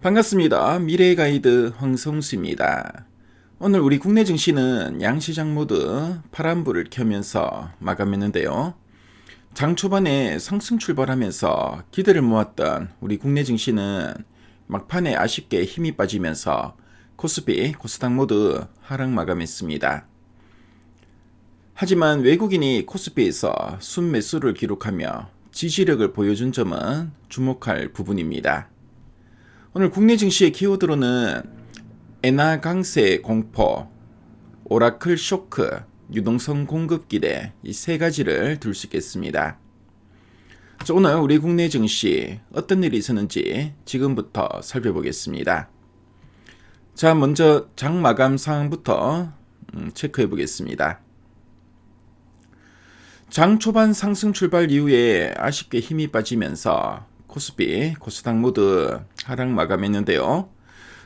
반갑습니다. 미래의 가이드 황성수입니다. 오늘 우리 국내 증시는 양시장 모두 파란불을 켜면서 마감했는데요. 장 초반에 상승 출발하면서 기대를 모았던 우리 국내 증시는 막판에 아쉽게 힘이 빠지면서 코스피, 코스닥 모두 하락 마감했습니다. 하지만 외국인이 코스피에서 순매수를 기록하며 지지력을 보여준 점은 주목할 부분입니다. 오늘 국내 증시의 키워드로는 엔화 강세 공포, 오라클 쇼크, 유동성 공급 기대 이 세 가지를 들 수 있겠습니다. 오늘 우리 국내 증시 어떤 일이 있었는지 지금부터 살펴보겠습니다. 자, 먼저 장 마감 상황부터 체크해 보겠습니다. 장 초반 상승 출발 이후에 아쉽게 힘이 빠지면서 코스피, 코스닥 모두 하락 마감했는데요.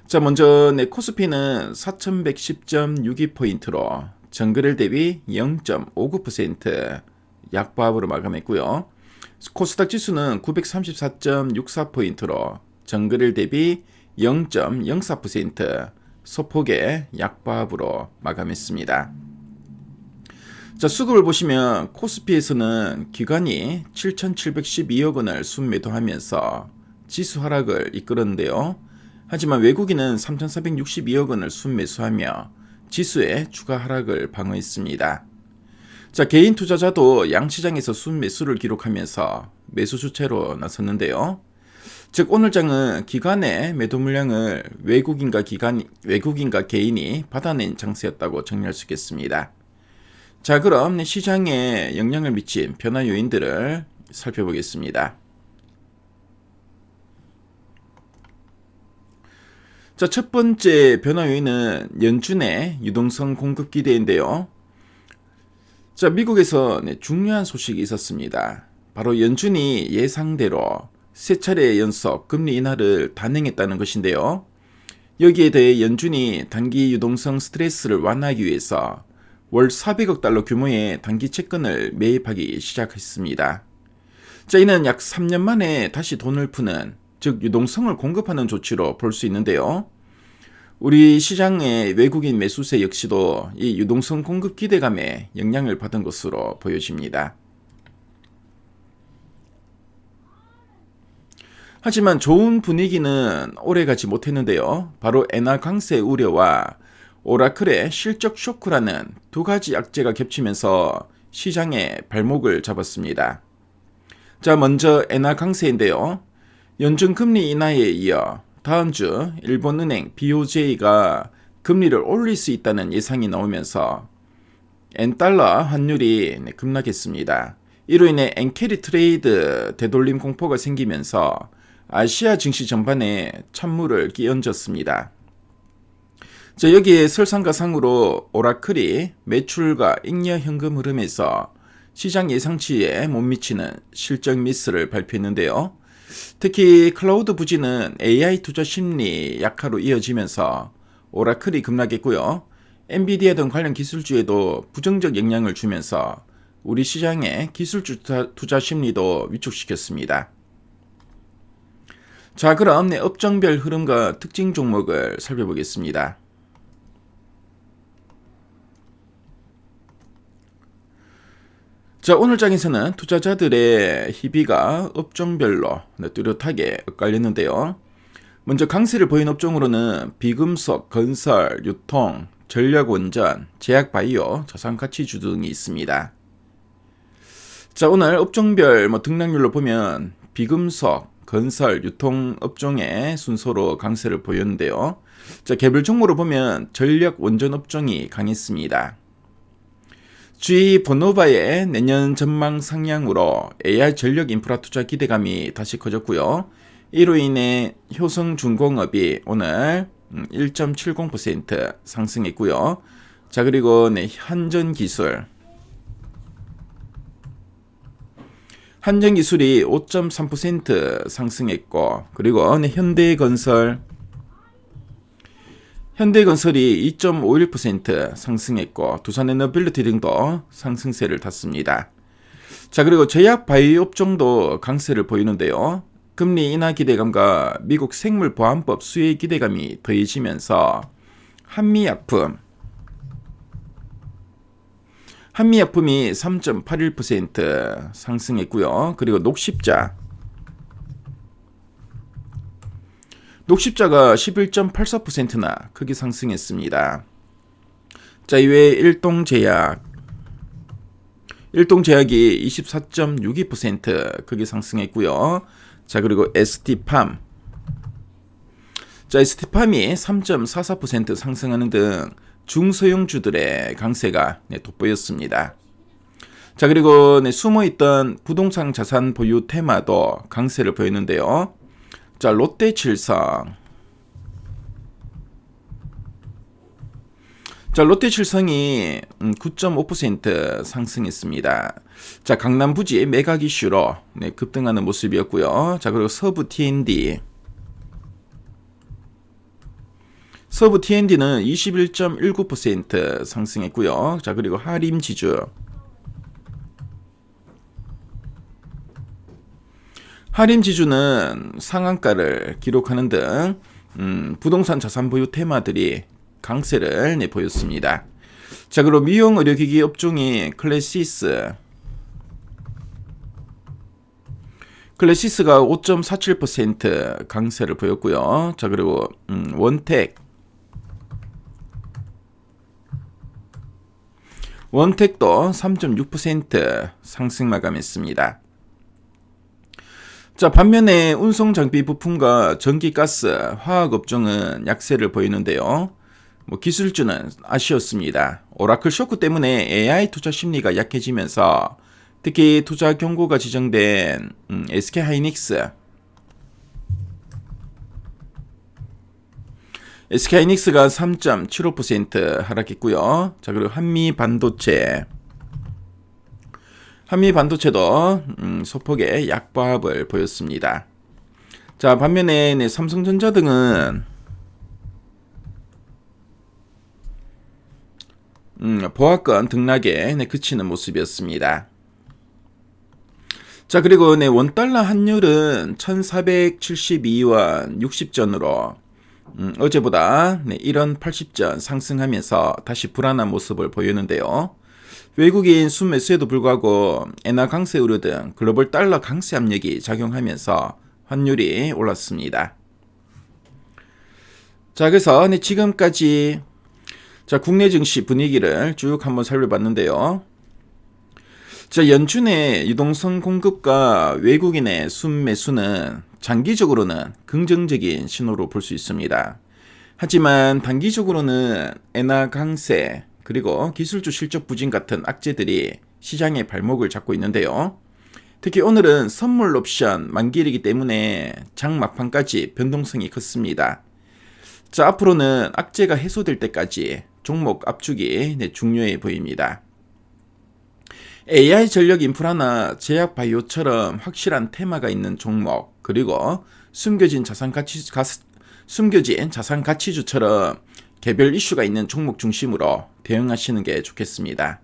자, 먼저 코스피는 4110.62포인트로 전거래일 대비 0.59% 약보합으로 마감했고요. 코스닥 지수는 934.64포인트로 전거래일 대비 0.04% 소폭의 약보합으로 마감했습니다. 자, 수급을 보시면 코스피에서는 기관이 7,712억 원을 순매도하면서 지수 하락을 이끌었는데요. 하지만 외국인은 3,462억 원을 순매수하며 지수의 추가 하락을 방어했습니다. 자, 개인 투자자도 양시장에서 순매수를 기록하면서 매수 주체로 나섰는데요. 즉 오늘 장은 기관의 매도 물량을 외국인과 개인이 받아낸 장세였다고 정리할 수 있겠습니다. 자, 그럼 시장에 영향을 미친 변화 요인들을 살펴보겠습니다. 자, 첫 번째 변화 요인은 연준의 유동성 공급 기대인데요. 자, 미국에서 중요한 소식이 있었습니다. 바로 연준이 예상대로 세 차례 연속 금리 인하를 단행했다는 것인데요. 여기에 대해 연준이 단기 유동성 스트레스를 완화하기 위해서 월 400억 달러 규모의 단기 채권을 매입하기 시작했습니다. 자, 이는 약 3년 만에 다시 돈을 푸는, 즉 유동성을 공급하는 조치로 볼 수 있는데요. 우리 시장의 외국인 매수세 역시도 이 유동성 공급 기대감에 영향을 받은 것으로 보여집니다. 하지만 좋은 분위기는 오래가지 못했는데요. 바로 엔화 강세 우려와 오라클의 실적 쇼크라는 두 가지 악재가 겹치면서 시장의 발목을 잡았습니다. 자, 먼저 엔화 강세인데요. 연준 금리 인하에 이어 다음 주 일본은행 BOJ가 금리를 올릴 수 있다는 예상이 나오면서 엔달러 환율이 급락했습니다. 이로 인해 엔캐리 트레이드 되돌림 공포가 생기면서 아시아 증시 전반에 찬물을 끼얹었습니다. 자, 여기에 설상가상으로 오라클이 매출과 잉여 현금 흐름에서 시장 예상치에 못 미치는 실적 미스를 발표했는데요. 특히 클라우드 부진은 AI 투자 심리 약화로 이어지면서 오라클이 급락했고요. 엔비디아 등 관련 기술주에도 부정적 영향을 주면서 우리 시장의 기술주 투자 심리도 위축시켰습니다. 자, 그럼 업종별 흐름과 특징 종목을 살펴보겠습니다. 자, 오늘 장에서는 투자자들의 희비가 업종별로 뚜렷하게 엇갈렸는데요. 먼저 강세를 보인 업종으로는 비금속, 건설, 유통, 전력원전, 제약바이오, 자산가치주 등이 있습니다. 자, 오늘 업종별 등락률로 보면 비금속, 건설, 유통 업종의 순서로 강세를 보였는데요. 자, 개별 종목으로 보면 전력, 원전 업종이 강했습니다. GE 버노바의 내년 전망 상향으로 AI 전력 인프라 투자 기대감이 다시 커졌고요. 이로 인해 효성중공업이 오늘 1.70% 상승했고요. 자, 그리고 한전기술이 5.3% 상승했고, 그리고 현대건설이 2.51% 상승했고, 두산에너빌리티 등도 상승세를 탔습니다. 자, 그리고 제약바이오 업종도 강세를 보이는데요. 금리 인하 기대감과 미국 생물보안법 수혜 기대감이 더해지면서 한미약품이 3.81% 상승했고요. 그리고 녹십자가 11.84%나 크게 상승했습니다. 자, 이외에 일동제약이 24.62% 크게 상승했고요. 자, 그리고 ST팜. 자, ST팜이 3.44% 상승하는 등 중소형주들의 강세가 돋보였습니다. 자, 그리고 숨어있던 부동산 자산 보유 테마도 강세를 보였는데요. 자, 롯데칠성. 자, 롯데칠성이 9.5% 상승했습니다. 자, 강남 부지 매각 이슈로 급등하는 모습이었고요. 자, 그리고 서부 T&D. 서부 T&D는 21.19% 상승했고요. 자, 그리고 하림지주. 하림지주는 상한가를 기록하는 등 부동산 자산 보유 테마들이 강세를 보였습니다. 자, 그리고 미용 의료기기 업종이 클래시스가 5.47% 강세를 보였고요. 자, 그리고 원택도 3.6% 상승 마감했습니다. 자, 반면에 운송장비 부품과 전기가스, 화학업종은 약세를 보이는데요. 기술주는 아쉬웠습니다. 오라클 쇼크 때문에 AI 투자 심리가 약해지면서 특히 투자 경고가 지정된 SK하이닉스가 3.75% 하락했고요. 자, 그리고 한미반도체도 소폭의 약보합을 보였습니다. 자, 반면에 삼성전자 등은 보합권 등락에 그치는 모습이었습니다. 자, 그리고 원달러 환율은 1472원 60전으로 어제보다 1원 80전 상승하면서 다시 불안한 모습을 보였는데요. 외국인 순매수에도 불구하고 엔화 강세 우려 등 글로벌 달러 강세 압력이 작용하면서 환율이 올랐습니다. 자, 그래서 지금까지 국내 증시 분위기를 쭉 한번 살펴봤는데요. 자, 연준의 유동성 공급과 외국인의 순매수는 장기적으로는 긍정적인 신호로 볼 수 있습니다. 하지만 단기적으로는 엔화 강세 그리고 기술주 실적 부진 같은 악재들이 시장의 발목을 잡고 있는데요. 특히 오늘은 선물 옵션 만기일이기 때문에 장 막판까지 변동성이 컸습니다. 자, 앞으로는 악재가 해소될 때까지 종목 압축이 중요해 보입니다. AI 전력 인프라나 제약 바이오처럼 확실한 테마가 있는 종목, 그리고 숨겨진 자산 가치주처럼 개별 이슈가 있는 종목 중심으로 대응하시는 게 좋겠습니다.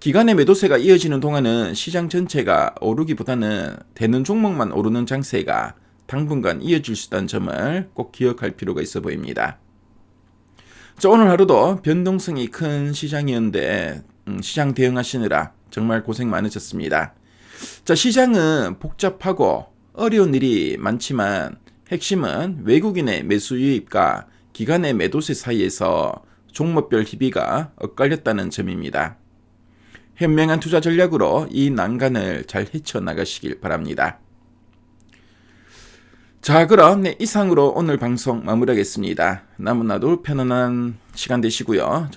기간의 매도세가 이어지는 동안은 시장 전체가 오르기보다는 되는 종목만 오르는 장세가 당분간 이어질 수 있다는 점을 꼭 기억할 필요가 있어 보입니다. 자, 오늘 하루도 변동성이 큰 시장이었는데 시장 대응하시느라 정말 고생 많으셨습니다. 자, 시장은 복잡하고 어려운 일이 많지만 핵심은 외국인의 매수 유입과 기간의 매도세 사이에서 종목별 희비가 엇갈렸다는 점입니다. 현명한 투자 전략으로 이 난간을 잘 헤쳐나가시길 바랍니다. 자, 그럼 이상으로 오늘 방송 마무리하겠습니다. 너무나도 편안한 시간 되시고요.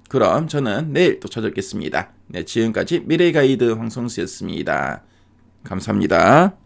그럼 저는 내일 또 찾아뵙겠습니다. 지금까지 미래가이드 황성수였습니다. 감사합니다.